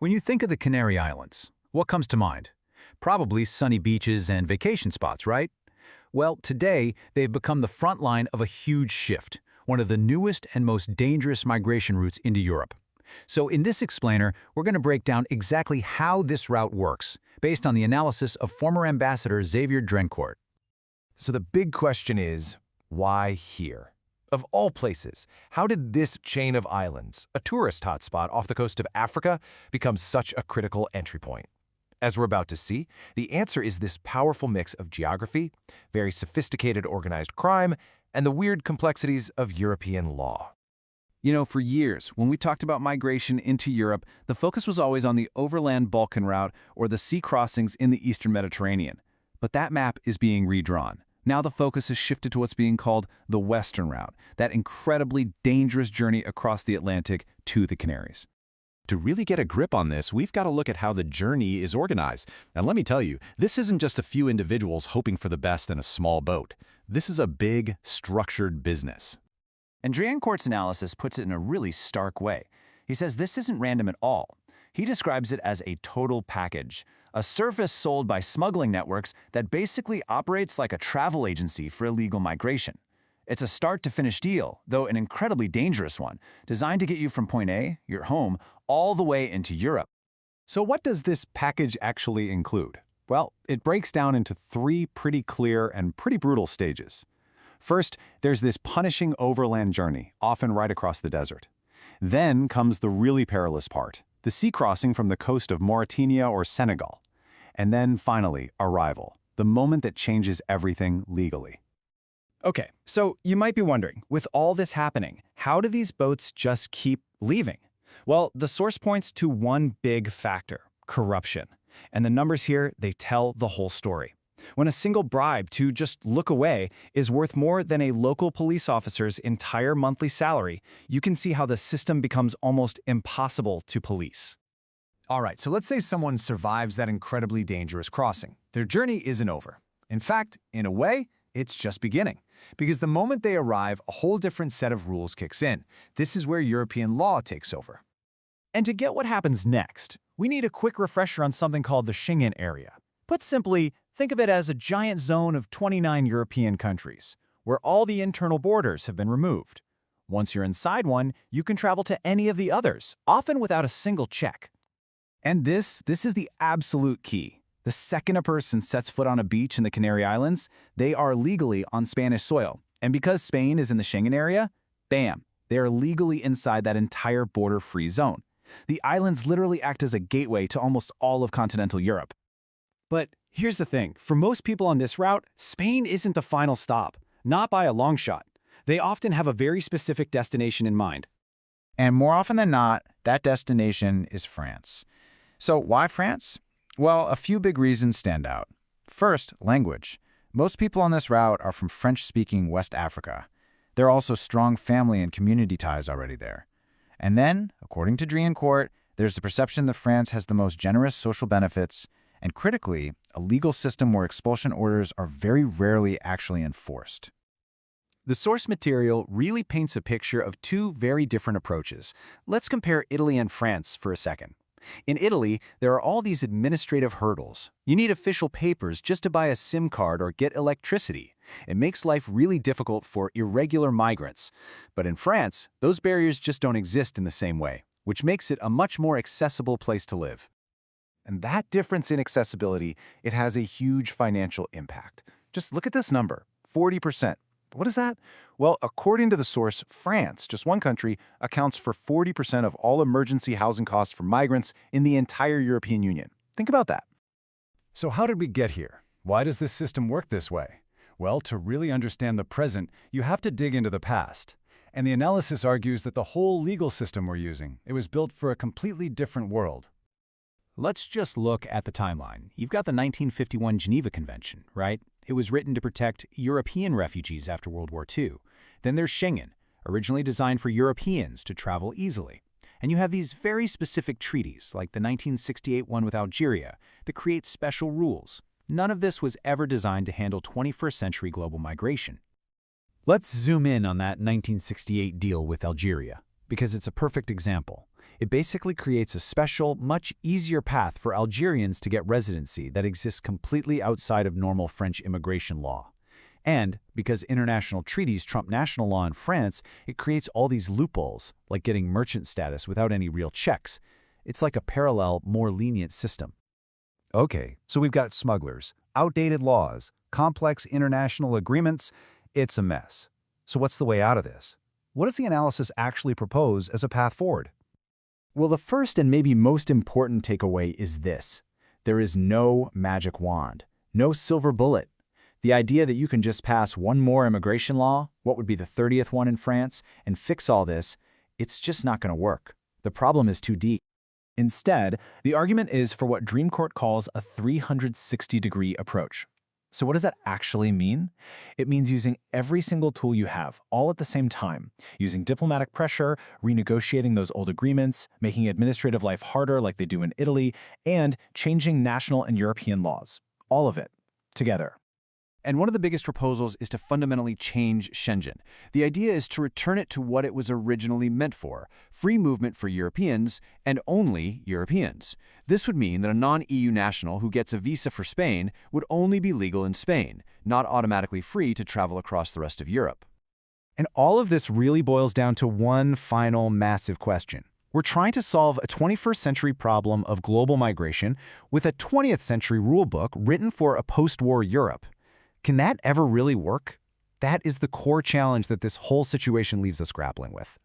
When you think of the Canary Islands, what comes to mind? Probably sunny beaches and vacation spots, right? Well, today, they've become the front line of a huge shift, one of the newest and most dangerous migration routes into Europe. So in this explainer, we're going to break down exactly how this route works, based on the analysis of former Ambassador Xavier Drencourt. So the big question is, why here? Of all places, how did this chain of islands, a tourist hotspot off the coast of Africa, become such a critical entry point? As we're about to see, the answer is this powerful mix of geography, very sophisticated organized crime, and the weird complexities of European law. You know, for years, when we talked about migration into Europe, the focus was always on the overland Balkan route or the sea crossings in the Eastern Mediterranean. But that map is being redrawn. Now the focus has shifted to what's being called the Western route, that incredibly dangerous journey across the Atlantic to the Canaries. To really get a grip on this, we've got to look at how the journey is organized. And let me tell you, this isn't just a few individuals hoping for the best in a small boat. This is a big, structured business. And Drencourt's analysis puts it in a really stark way. He says this isn't random at all. He describes it as a total package, a service sold by smuggling networks that basically operates like a travel agency for illegal migration. It's a start-to-finish deal, though an incredibly dangerous one, designed to get you from point A, your home, all the way into Europe. So what does this package actually include? Well, it breaks down into three pretty clear and pretty brutal stages. First, there's this punishing overland journey, often right across the desert. Then comes the really perilous part, the sea crossing from the coast of Mauritania or Senegal. And then finally, arrival, the moment that changes everything legally. Okay, so you might be wondering, with all this happening, how do these boats just keep leaving? Well, the source points to one big factor, corruption. And the numbers here, they tell the whole story. When a single bribe to just look away is worth more than a local police officer's entire monthly salary, you can see how the system becomes almost impossible to police. All right, so let's say someone survives that incredibly dangerous crossing. Their journey isn't over. In fact, in a way, it's just beginning. Because the moment they arrive, a whole different set of rules kicks in. This is where European law takes over. And to get what happens next, we need a quick refresher on something called the Schengen area. Put simply, think of it as a giant zone of 29 European countries, where all the internal borders have been removed. Once you're inside one, you can travel to any of the others, often without a single check. And this is the absolute key. The second a person sets foot on a beach in the Canary Islands, they are legally on Spanish soil. And because Spain is in the Schengen area, bam, they are legally inside that entire border-free zone. The islands literally act as a gateway to almost all of continental Europe. But here's the thing, for most people on this route, Spain isn't the final stop, not by a long shot. They often have a very specific destination in mind. And more often than not, that destination is France. So why France? Well, a few big reasons stand out. First, language. Most people on this route are from French-speaking West Africa. There are also strong family and community ties already there. And then, according to Drencourt, there's the perception that France has the most generous social benefits, and critically, a legal system where expulsion orders are very rarely actually enforced. The source material really paints a picture of two very different approaches. Let's compare Italy and France for a second. In Italy, there are all these administrative hurdles. You need official papers just to buy a SIM card or get electricity. It makes life really difficult for irregular migrants. But in France, those barriers just don't exist in the same way, which makes it a much more accessible place to live. And that difference in accessibility, it has a huge financial impact. Just look at this number, 40%. What is that? Well, according to the source, France, just one country, accounts for 40% of all emergency housing costs for migrants in the entire European Union. Think about that. So how did we get here? Why does this system work this way? Well, to really understand the present, you have to dig into the past. And the analysis argues that the whole legal system we're using, it was built for a completely different world. Let's just look at the timeline. You've got the 1951 Geneva Convention, right? It was written to protect European refugees after World War II. Then there's Schengen, originally designed for Europeans to travel easily. And you have these very specific treaties, like the 1968 one with Algeria, that create special rules. None of this was ever designed to handle 21st century global migration. Let's zoom in on that 1968 deal with Algeria, because it's a perfect example. It basically creates a special, much easier path for Algerians to get residency that exists completely outside of normal French immigration law. And because international treaties trump national law in France, it creates all these loopholes, like getting merchant status without any real checks. It's like a parallel, more lenient system. Okay, so we've got smugglers, outdated laws, complex international agreements. It's a mess. So what's the way out of this? What does the analysis actually propose as a path forward? Well, the first and maybe most important takeaway is this. There is no magic wand, no silver bullet. The idea that you can just pass one more immigration law, what would be the 30th one in France, and fix all this, it's just not going to work. The problem is too deep. Instead, the argument is for what Dream Court calls a 360-degree approach. So what does that actually mean? It means using every single tool you have, all at the same time, using diplomatic pressure, renegotiating those old agreements, making administrative life harder like they do in Italy, and changing national and European laws. All of it, together. And one of the biggest proposals is to fundamentally change Schengen. The idea is to return it to what it was originally meant for, free movement for Europeans and only Europeans. This would mean that a non-EU national who gets a visa for Spain would only be legal in Spain, not automatically free to travel across the rest of Europe. And all of this really boils down to one final massive question. We're trying to solve a 21st century problem of global migration with a 20th century rulebook written for a post-war Europe. Can that ever really work? That is the core challenge that this whole situation leaves us grappling with.